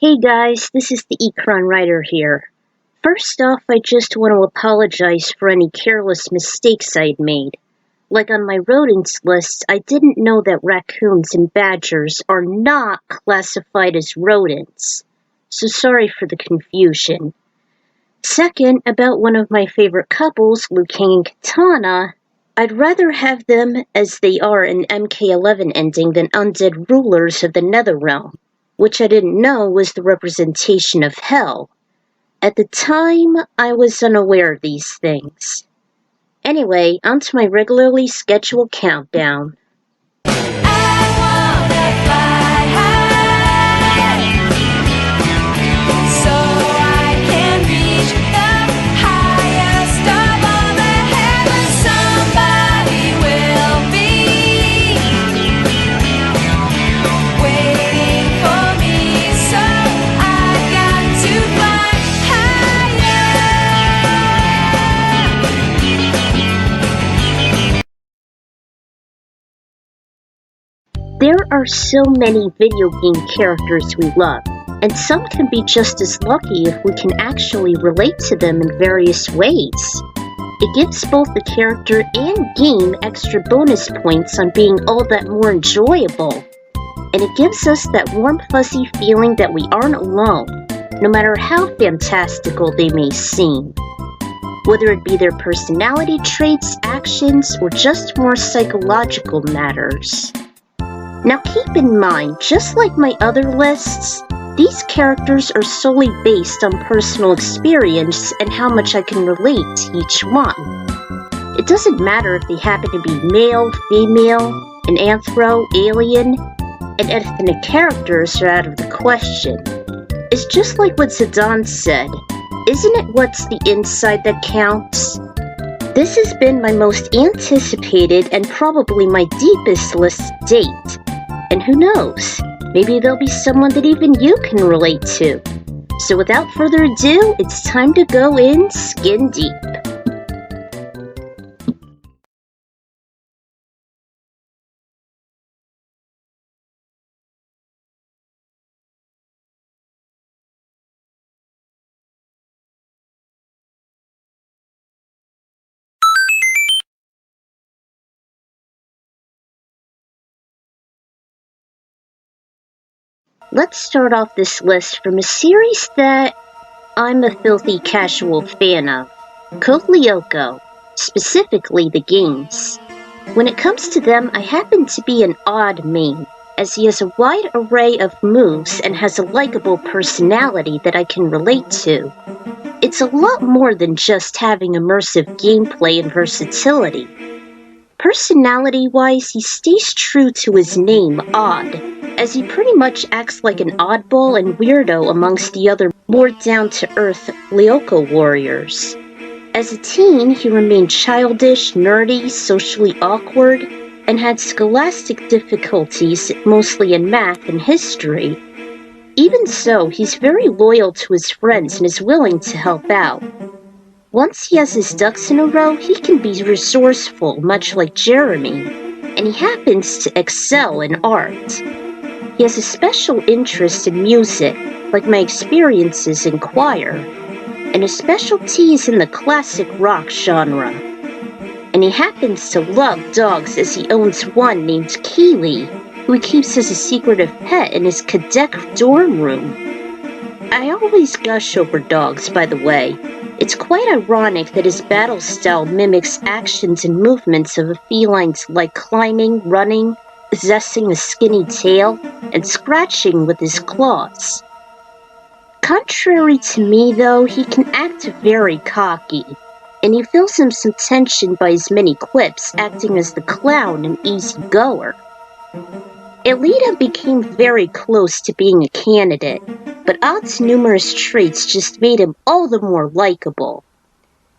Hey guys, this is the Ecron Writer here. First off, I just want to apologize for any careless mistakes I'd made. Like on my rodents list, I didn't know that raccoons and badgers are not classified as rodents. So sorry for the confusion. Second, about one of my favorite couples, Liu Kang and Katana, I'd rather have them as they are in MK11 ending than undead rulers of the Netherrealm, which I didn't know was the representation of hell. At the time, I was unaware of these things. Anyway, onto my regularly scheduled countdown. There are so many video game characters we love, and some can be just as lucky if we can actually relate to them in various ways. It gives both the character and game extra bonus points on being all that more enjoyable, and it gives us that warm fuzzy feeling that we aren't alone, no matter how fantastical they may seem. Whether it be their personality traits, actions, or just more psychological matters. Now keep in mind, just like my other lists, these characters are solely based on personal experience and how much I can relate to each one. It doesn't matter if they happen to be male, female, an anthro, alien, and ethnic characters are out of the question. It's just like what Zidane said, isn't it what's the inside that counts? This has been my most anticipated and probably my deepest list to date. And who knows, maybe there'll be someone that even you can relate to. So without further ado, it's time to go in skin deep. Let's start off this list from a series that I'm a filthy casual fan of, Code Lyoko, specifically the games. When it comes to them, I happen to be an odd main, as he has a wide array of moves and has a likable personality that I can relate to. It's a lot more than just having immersive gameplay and versatility. Personality-wise, he stays true to his name, Odd, as he pretty much acts like an oddball and weirdo amongst the other more down-to-earth Lyoko warriors. As a teen, he remained childish, nerdy, socially awkward, and had scholastic difficulties, mostly in math and history. Even so, he's very loyal to his friends and is willing to help out. Once he has his ducks in a row, he can be resourceful, much like Jeremy, and he happens to excel in art. He has a special interest in music, like my experiences in choir, and his specialty is in the classic rock genre. And he happens to love dogs as he owns one named Keeley, who he keeps as a secretive pet in his cadet dorm room. I always gush over dogs, by the way. It's quite ironic that his battle style mimics actions and movements of a feline's like climbing, running, possessing a skinny tail, and scratching with his claws. Contrary to me, though, he can act very cocky, and he feels him some tension by his many quips, acting as the clown and easy-goer. Elita became very close to being a candidate, but Odd's numerous traits just made him all the more likable.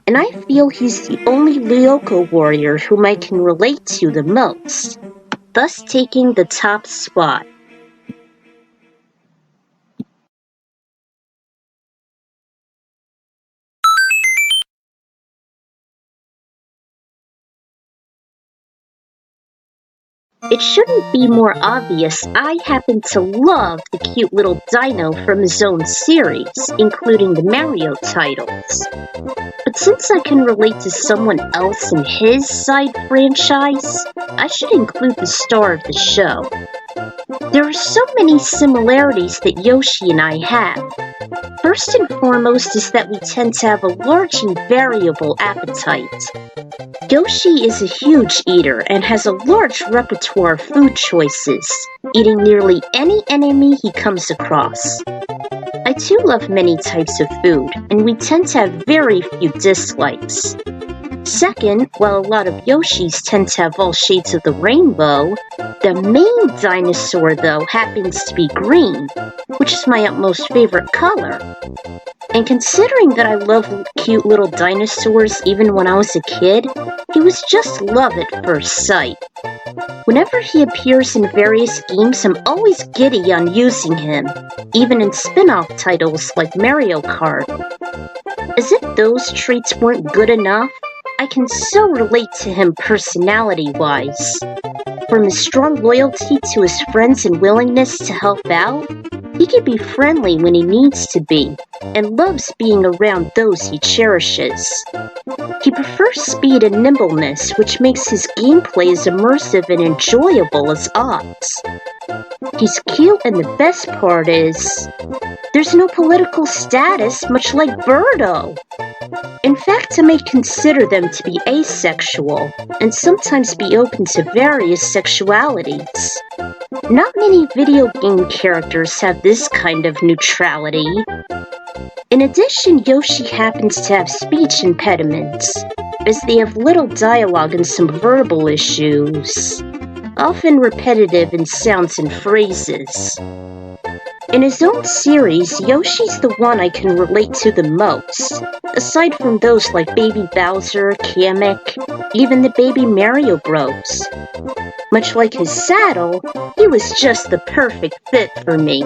And I feel he's the only Lyoko warrior whom I can relate to the most, thus taking the top spot. It shouldn't be more obvious I happen to love the cute little dino from his own series, including the Mario titles. But since I can relate to someone else in his side franchise, I should include the star of the show. There are so many similarities that Yoshi and I have. First and foremost is that we tend to have a large and variable appetite. Yoshi is a huge eater and has a large repertoire of food choices, eating nearly any enemy he comes across. I too love many types of food, and we tend to have very few dislikes. Second, while a lot of Yoshis tend to have all shades of the rainbow, the main dinosaur, though, happens to be green, which is my utmost favorite color. And considering that I love cute little dinosaurs even when I was a kid, he was just love at first sight. Whenever he appears in various games, I'm always giddy on using him, even in spin-off titles like Mario Kart. As if those traits weren't good enough, I can so relate to him personality-wise. From his strong loyalty to his friends and willingness to help out, he can be friendly when he needs to be, and loves being around those he cherishes. He prefers speed and nimbleness, which makes his gameplay as immersive and enjoyable as Odd's. He's cute, and the best part is, there's no political status, much like Birdo. In fact, I may consider them to be asexual, and sometimes be open to various sexualities. Not many video game characters have this kind of neutrality. In addition, Yoshi happens to have speech impediments, as they have little dialogue and some verbal issues, often repetitive in sounds and phrases. In his own series, Yoshi's the one I can relate to the most, aside from those like Baby Bowser, Kamek, even the Baby Mario Bros. Much like his saddle, he was just the perfect fit for me.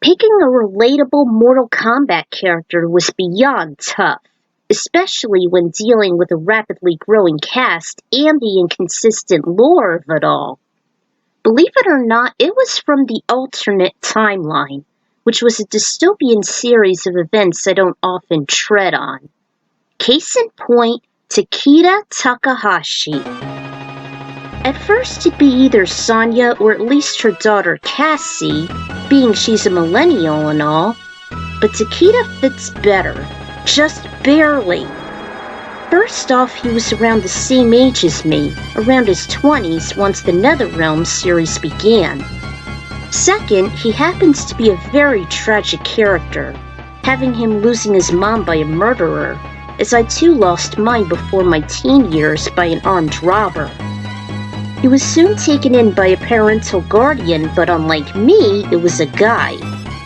Picking a relatable Mortal Kombat character was beyond tough, especially when dealing with a rapidly growing cast and the inconsistent lore of it all. Believe it or not, it was from the alternate timeline, which was a dystopian series of events I don't often tread on. Case in point, Takeda Takahashi. At first it'd be either Sonya or at least her daughter Cassie, being she's a millennial and all, but Takeda fits better, just barely. First off, he was around the same age as me, around his 20s once the NetherRealm series began. Second, he happens to be a very tragic character, having him losing his mom by a murderer, as I too lost mine before my teen years by an armed robber. He was soon taken in by a parental guardian, but unlike me, it was a guy,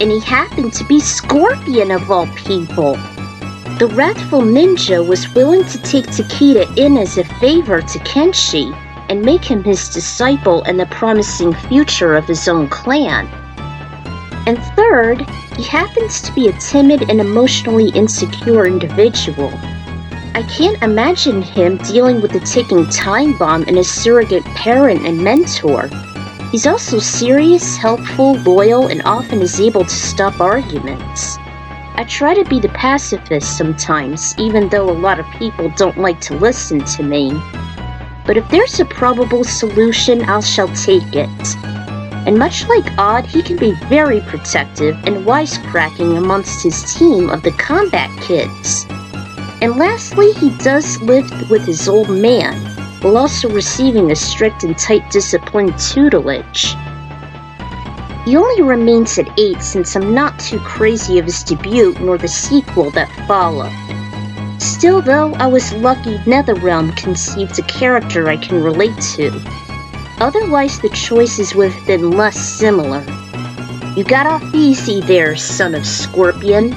and he happened to be Scorpion of all people. The wrathful ninja was willing to take Takeda in as a favor to Kenshi, and make him his disciple and the promising future of his own clan. And third, he happens to be a timid and emotionally insecure individual. I can't imagine him dealing with the ticking time bomb and a surrogate parent and mentor. He's also serious, helpful, loyal, and often is able to stop arguments. I try to be the pacifist sometimes, even though a lot of people don't like to listen to me. But if there's a probable solution, I shall take it. And much like Odd, he can be very protective and wisecracking amongst his team of the combat kids. And lastly, he does live with his old man, while also receiving a strict and tight disciplined tutelage. He only remains at 8 since I'm not too crazy of his debut nor the sequel that followed. Still though, I was lucky NetherRealm conceived a character I can relate to. Otherwise the choices would have been less similar. You got off easy there, son of Scorpion.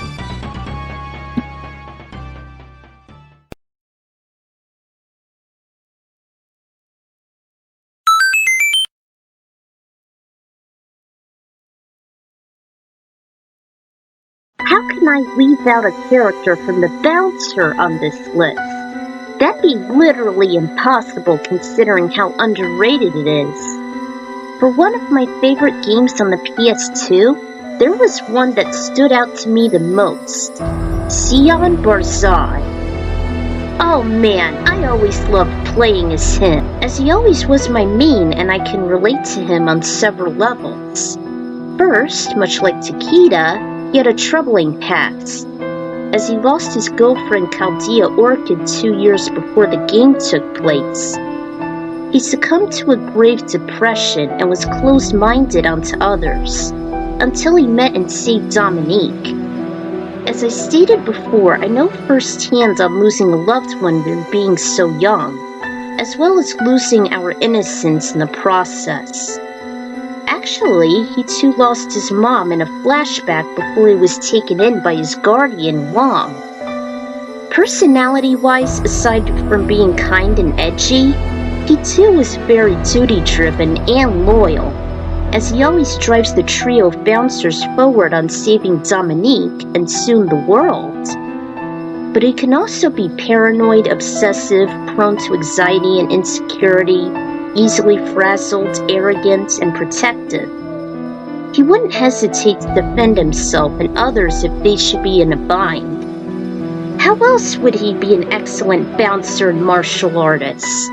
can I leave out a character from the Bouncer on this list? That'd be literally impossible considering how underrated it is. For one of my favorite games on the PS2, there was one that stood out to me the most. Sion Barzad. Oh man, I always loved playing as him, as he always was my main and I can relate to him on several levels. First, much like Takeda, he had a troubling past, as he lost his girlfriend Chaldea Orchid 2 years before the game took place. He succumbed to a grave depression and was closed-minded onto others, until he met and saved Dominique. As I stated before, I know firsthand on losing a loved one when being so young, as well as losing our innocence in the process. Actually, he too lost his mom in a flashback before he was taken in by his guardian, Wong. Personality-wise, aside from being kind and edgy, he too was very duty-driven and loyal, as he always drives the trio of bouncers forward on saving Dominique and soon the world. But he can also be paranoid, obsessive, prone to anxiety and insecurity, easily frazzled, arrogant, and protective. He wouldn't hesitate to defend himself and others if they should be in a bind. How else would he be an excellent bouncer and martial artist?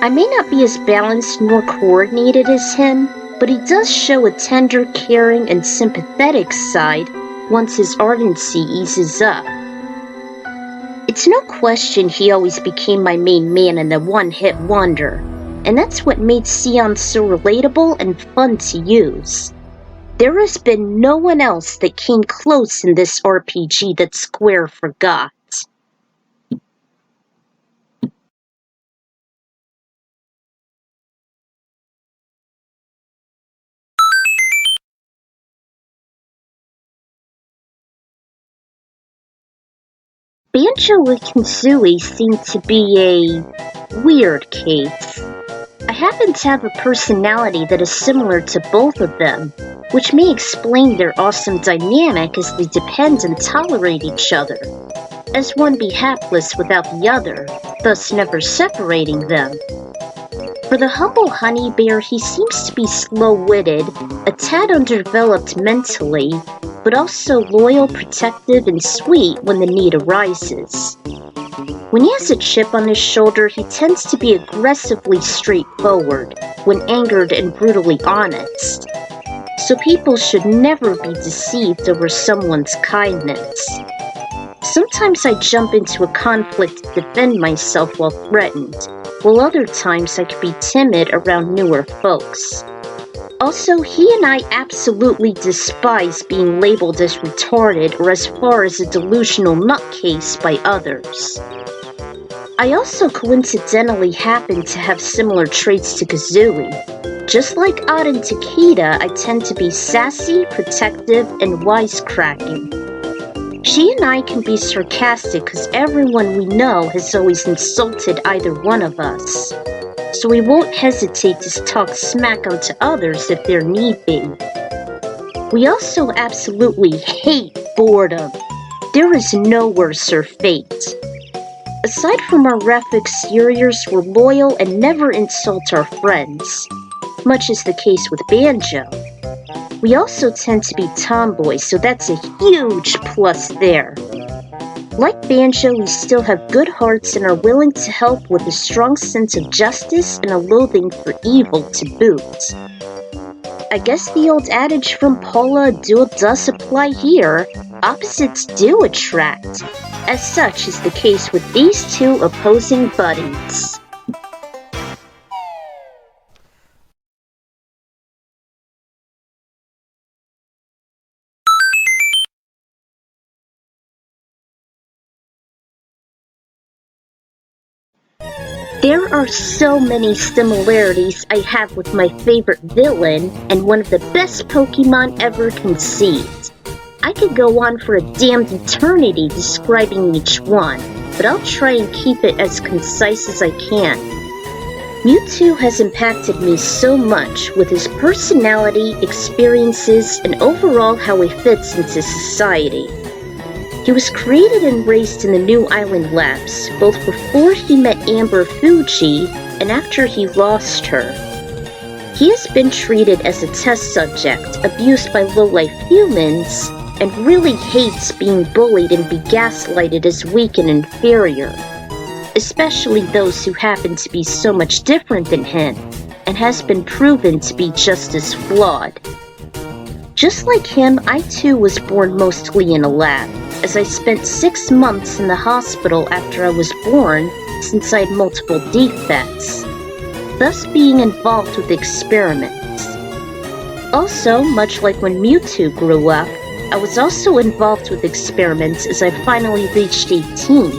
I may not be as balanced nor coordinated as him, but he does show a tender, caring, and sympathetic side once his ardency eases up. It's no question he always became my main man and a one-hit wonder, and that's what made Sion so relatable and fun to use. There has been no one else that came close in this RPG that Square forgot. Banjo and Kazooie seem to be a weird case. I happen to have a personality that is similar to both of them, which may explain their awesome dynamic as they depend and tolerate each other, as one be hapless without the other, thus never separating them. For the humble honey bear, he seems to be slow-witted, a tad underdeveloped mentally, but also loyal, protective, and sweet when the need arises. When he has a chip on his shoulder, he tends to be aggressively straightforward, when angered and brutally honest. So people should never be deceived over someone's kindness. Sometimes I jump into a conflict to defend myself while threatened, while other times I can be timid around newer folks. Also, he and I absolutely despise being labeled as retarded or as far as a delusional nutcase by others. I also coincidentally happen to have similar traits to Kazooie. Just like Odd and Takeda, I tend to be sassy, protective, and wisecracking. She and I can be sarcastic because everyone we know has always insulted either one of us, so we won't hesitate to talk smack onto others if there need be. We also absolutely hate boredom. There is no worser fate. Aside from our rough exteriors, we're loyal and never insult our friends, much as the case with Banjo. We also tend to be tomboys, so that's a huge plus there. Like Banjo, we still have good hearts and are willing to help with a strong sense of justice and a loathing for evil to boot. I guess the old adage from Paula Abdul does apply here. Opposites do attract. As such is the case with these two opposing buddies. There are so many similarities I have with my favorite villain and one of the best Pokemon ever conceived. I could go on for a damned eternity describing each one, but I'll try and keep it as concise as I can. Mewtwo has impacted me so much with his personality, experiences, and overall how he fits into society. He was created and raised in the New Island Labs, both before he met Amber Fuji and after he lost her. He has been treated as a test subject, abused by low-life humans, and really hates being bullied and be gaslighted as weak and inferior, especially those who happen to be so much different than him, and has been proven to be just as flawed. Just like him, I too was born mostly in a lab, as I spent 6 months in the hospital after I was born since I had multiple defects, thus being involved with experiments. Also, much like when Mewtwo grew up, I was also involved with experiments as I finally reached 18,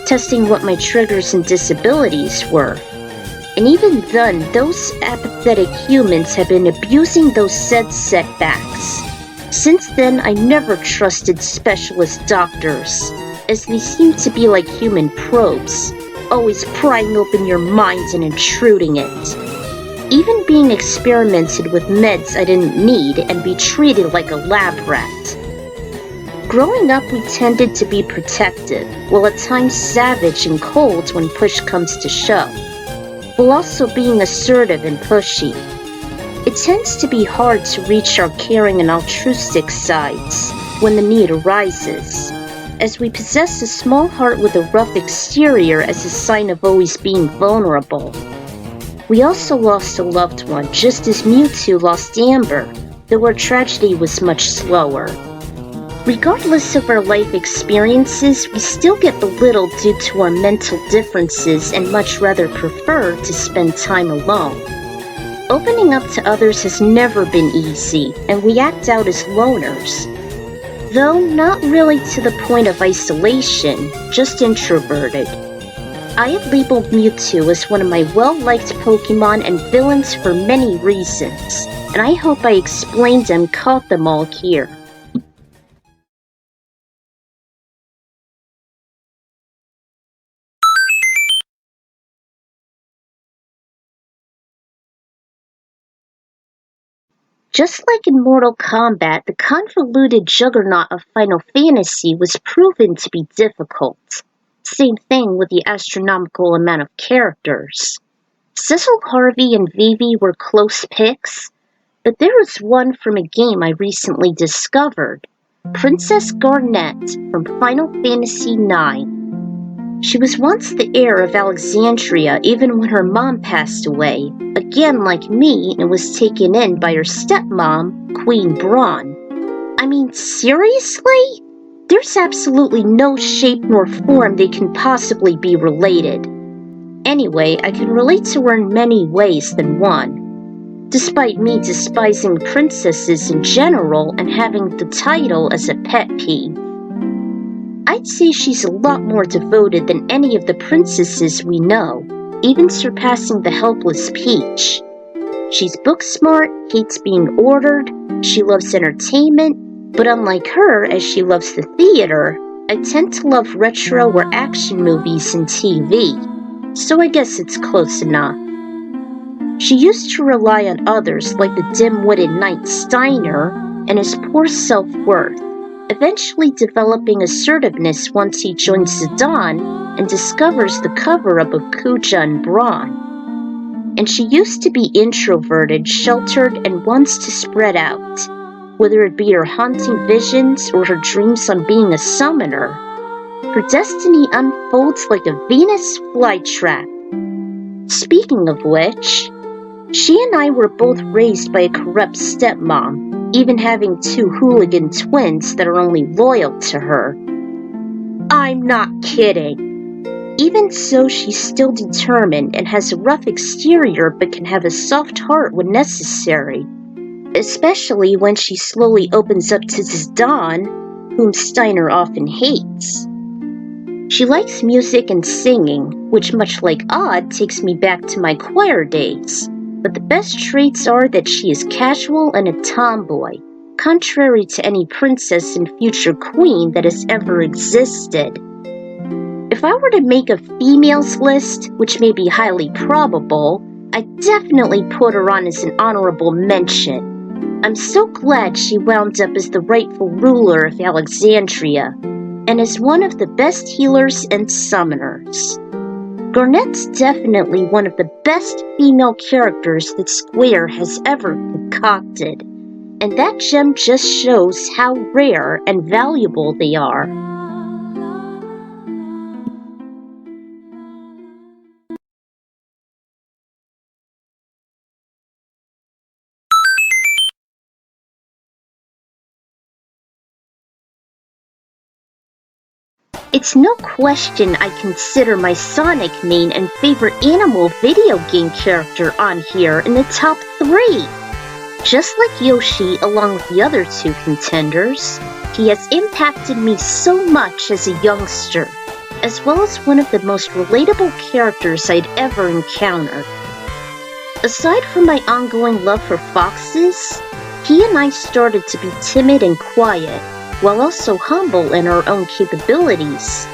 testing what my triggers and disabilities were. And even then, those apathetic humans have been abusing those said setbacks. Since then, I never trusted specialist doctors, as they seem to be like human probes, always prying open your mind and intruding it. Even being experimented with meds I didn't need and be treated like a lab rat. Growing up, we tended to be protective, while at times savage and cold when push comes to shove, while also being assertive and pushy. It tends to be hard to reach our caring and altruistic sides when the need arises, as we possess a small heart with a rough exterior as a sign of always being vulnerable. We also lost a loved one, just as Mewtwo lost Amber, though our tragedy was much slower. Regardless of our life experiences, we still get belittled due to our mental differences and much rather prefer to spend time alone. Opening up to others has never been easy, and we act out as loners. Though not really to the point of isolation, just introverted. I have labeled Mewtwo as one of my well-liked Pokemon and villains for many reasons, and I hope I explained and caught them all here. Just like in Mortal Kombat, the convoluted juggernaut of Final Fantasy was proven to be difficult. Same thing with the astronomical amount of characters. Cecil Harvey and Vivi were close picks, but there was one from a game I recently discovered, Princess Garnet from Final Fantasy IX. She was once the heir of Alexandria even when her mom passed away, again like me, and was taken in by her stepmom, Queen Braun. I mean, seriously? There's absolutely no shape nor form they can possibly be related. Anyway, I can relate to her in many ways than one, despite me despising princesses in general and having the title as a pet peeve. I'd say she's a lot more devoted than any of the princesses we know, even surpassing the helpless Peach. She's book smart, hates being ordered, she loves entertainment, but unlike her, as she loves the theater, I tend to love retro or action movies and TV, so I guess it's close enough. She used to rely on others like the dim-witted Knight Steiner and his poor self-worth, eventually developing assertiveness once he joins Zidane and discovers the cover-up of Kuja and Braun. And she used to be introverted, sheltered, and wants to spread out, whether it be her haunting visions or her dreams on being a summoner. Her destiny unfolds like a Venus flytrap. Speaking of which, she and I were both raised by a corrupt stepmom, even having 2 hooligan twins that are only loyal to her. I'm not kidding. Even so, she's still determined and has a rough exterior but can have a soft heart when necessary, especially when she slowly opens up to Zidane, whom Steiner often hates. She likes music and singing, which much like Odd takes me back to my choir days. But the best traits are that she is casual and a tomboy, contrary to any princess and future queen that has ever existed. If I were to make a females list, which may be highly probable, I'd definitely put her on as an honorable mention. I'm so glad she wound up as the rightful ruler of Alexandria, and as one of the best healers and summoners. Garnet's definitely one of the best female characters that Square has ever concocted, and that gem just shows how rare and valuable they are. It's no question I consider my Sonic main and favorite animal video game character on here in the top 3. Just like Yoshi along with the other 2 contenders, he has impacted me so much as a youngster, as well as one of the most relatable characters I'd ever encountered. Aside from my ongoing love for foxes, he and I started to be timid and quiet, while also humble in our own capabilities.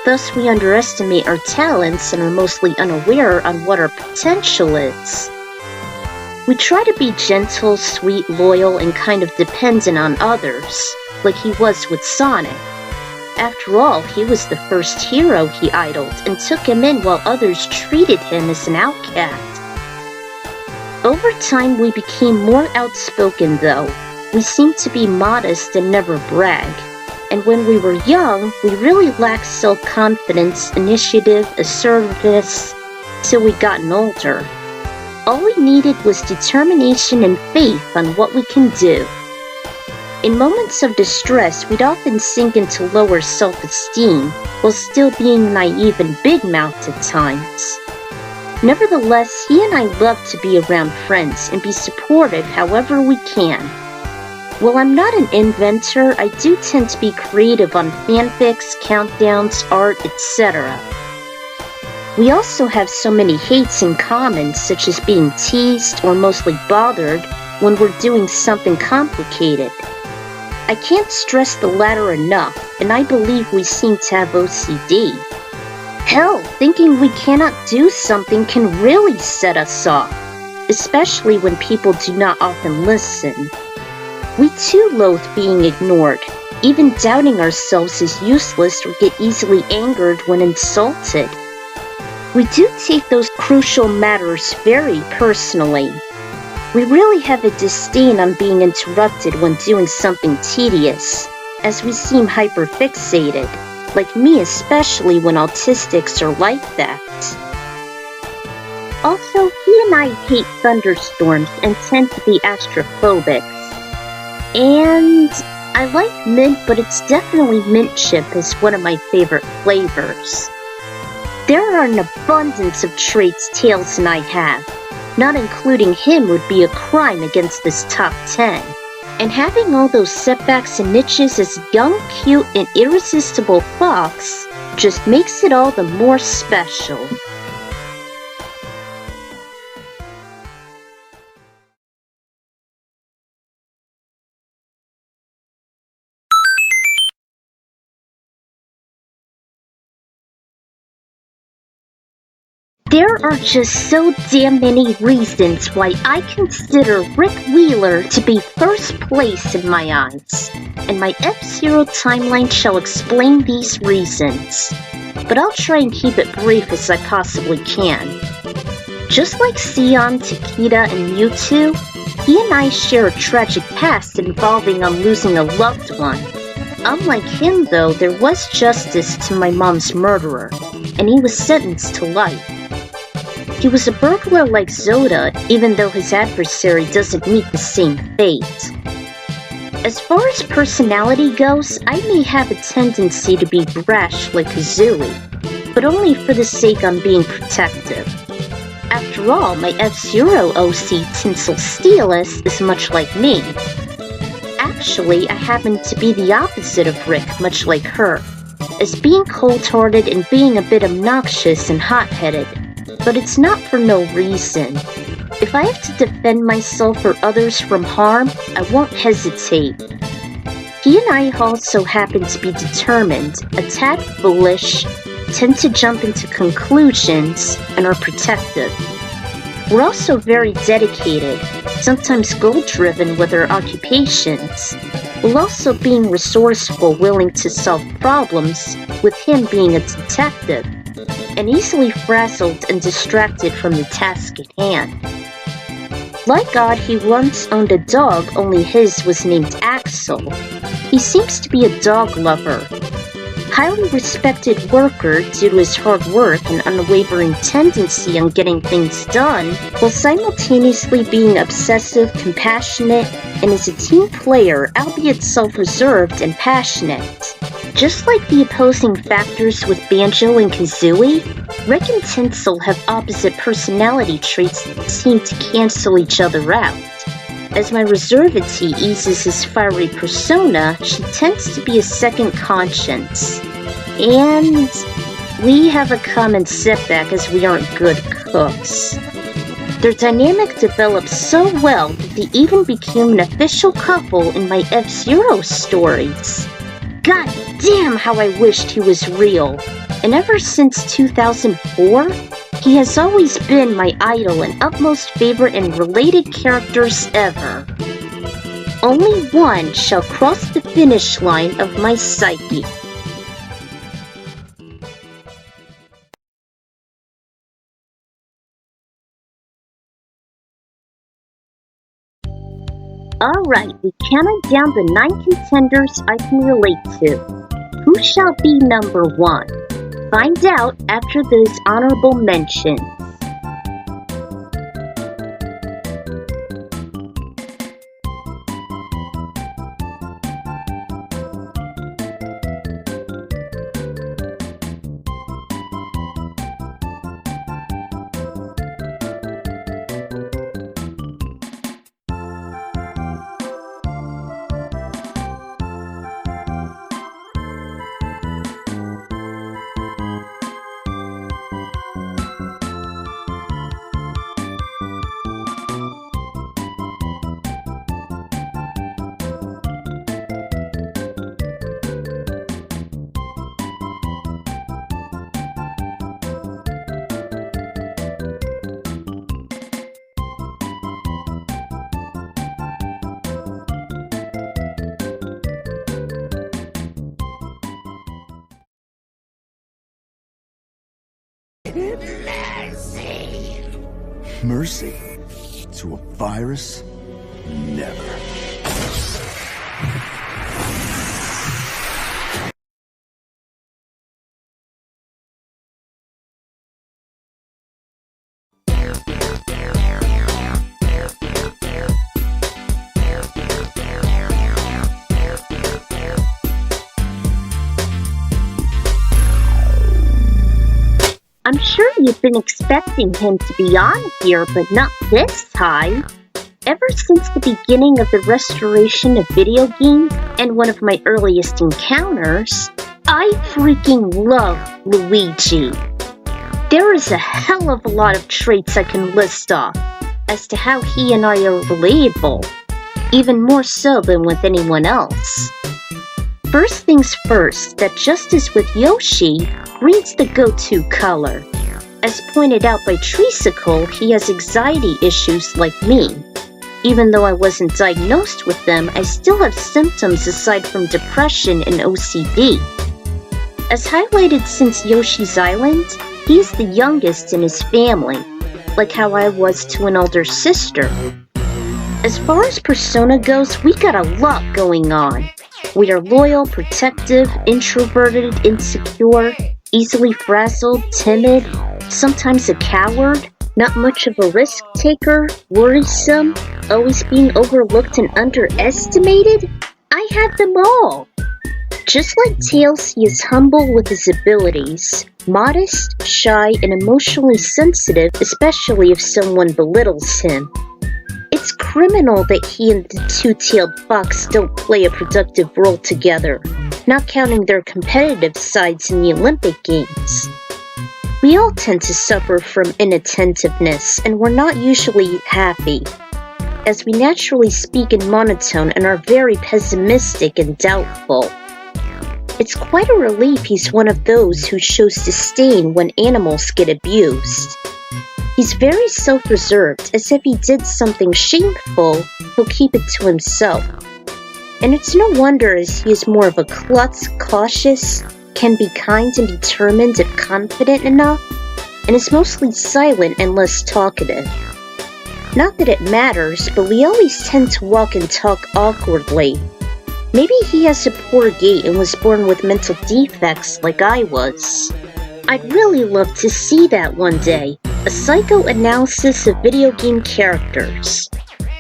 Thus, we underestimate our talents and are mostly unaware on what our potential is. We try to be gentle, sweet, loyal, and kind of dependent on others, like he was with Sonic. After all, he was the first hero he idoled and took him in while others treated him as an outcast. Over time, we became more outspoken though. We seemed to be modest and never brag, and when we were young, we really lacked self-confidence, initiative, assertiveness, till we gotten older. All we needed was determination and faith on what we can do. In moments of distress, we'd often sink into lower self-esteem, while still being naive and big-mouthed at times. Nevertheless, he and I love to be around friends and be supportive however we can. While I'm not an inventor, I do tend to be creative on fanfics, countdowns, art, etc. We also have so many hates in common, such as being teased or mostly bothered when we're doing something complicated. I can't stress the latter enough, and I believe we seem to have OCD. Hell, thinking we cannot do something can really set us off, especially when people do not often listen. We too loathe being ignored. Even doubting ourselves is useless or get easily angered when insulted. We do take those crucial matters very personally. We really have a disdain on being interrupted when doing something tedious, as we seem hyperfixated, like me especially when autistics are like that. Also, he and I hate thunderstorms and tend to be astrophobic. And I like mint, but it's definitely mint chip is one of my favorite flavors. There are an abundance of traits Tails and I have. Not including him would be a crime against this top 10. And having all those setbacks and niches as a young, cute, and irresistible fox just makes it all the more special. There are just so damn many reasons why I consider Rick Wheeler to be first place in my eyes, and my F-Zero timeline shall explain these reasons, but I'll try and keep it brief as I possibly can. Just like Sion, Takeda, and Mewtwo, he and I share a tragic past involving losing a loved one. Unlike him though, there was justice to my mom's murderer, and he was sentenced to life. He was a burglar like Zoda, even though his adversary doesn't meet the same fate. As far as personality goes, I may have a tendency to be brash like Kazooie, but only for the sake of being protective. After all, my F-Zero OC Tinsel Steelus is much like me. Actually, I happen to be the opposite of Rick, much like her, as being cold-hearted and being a bit obnoxious and hot-headed. But it's not for no reason. If I have to defend myself or others from harm, I won't hesitate. He and I also happen to be determined, a tad foolish, tend to jump into conclusions, and are protective. We're also very dedicated, sometimes goal-driven with our occupations, while also being resourceful, willing to solve problems, with him being a detective, and easily frazzled and distracted from the task at hand. Like God, he once owned a dog, only his was named Axel. He seems to be a dog lover. Highly respected worker due to his hard work and unwavering tendency on getting things done, while simultaneously being obsessive, compassionate, and is a team player, albeit self-reserved and passionate. Just like the opposing factors with Banjo and Kazooie, Rick and Tinsel have opposite personality traits that seem to cancel each other out. As my reservity eases his fiery persona, she tends to be a second conscience. And we have a common setback as we aren't good cooks. Their dynamic developed so well that they even became an official couple in my F-Zero stories. God damn how I wished he was real. And ever since 2004, he has always been my idol and utmost favorite and related characters ever. Only one shall cross the finish line of my psyche. Alright, we counted down the 9 contenders I can relate to. Who shall be number 1? Find out after those honorable mentions. Mercy! Mercy? To a virus? Never. I'm sure you've been expecting him to be on here, but not this high. Ever since the beginning of the restoration of video games, and one of my earliest encounters, I freaking love Luigi. There is a hell of a lot of traits I can list off as to how he and I are relatable, even more so than with anyone else. First things first, that just as with Yoshi, green's the go-to color. As pointed out by Treesicle, he has anxiety issues like me. Even though I wasn't diagnosed with them, I still have symptoms aside from depression and OCD. As highlighted since Yoshi's Island, he's the youngest in his family, like how I was to an older sister. As far as persona goes, we got a lot going on. We are loyal, protective, introverted, insecure, easily frazzled, timid, sometimes a coward, not much of a risk taker, worrisome, always being overlooked and underestimated. I have them all. Just like Tails, he is humble with his abilities, modest, shy, and emotionally sensitive, especially if someone belittles him. It's criminal that he and the two-tailed fox don't play a productive role together, not counting their competitive sides in the Olympic Games. We all tend to suffer from inattentiveness, and we're not usually happy, as we naturally speak in monotone and are very pessimistic and doubtful. It's quite a relief he's one of those who shows disdain when animals get abused. He's very self-reserved, as if he did something shameful, he'll keep it to himself. And it's no wonder, as he is more of a klutz, cautious, can be kind and determined if confident enough, and is mostly silent and less talkative. Not that it matters, but we always tend to walk and talk awkwardly. Maybe he has a poor gait and was born with mental defects like I was. I'd really love to see that one day, a psychoanalysis of video game characters.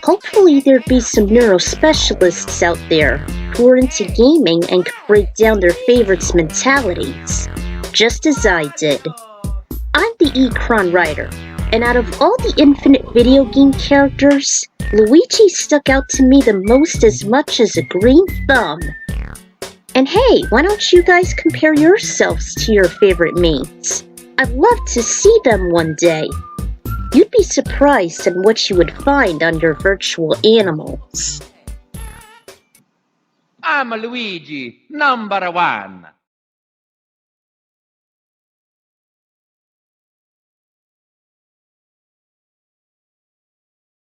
Hopefully there'd be some neurospecialists out there who are into gaming and could break down their favorites' mentalities, just as I did. I'm the Ekron writer, and out of all the infinite video game characters, Luigi stuck out to me the most as much as a green thumb. And hey, why don't you guys compare yourselves to your favorite mates? I'd love to see them one day. You'd be surprised at what you would find under virtual animals. I'm Luigi, number one.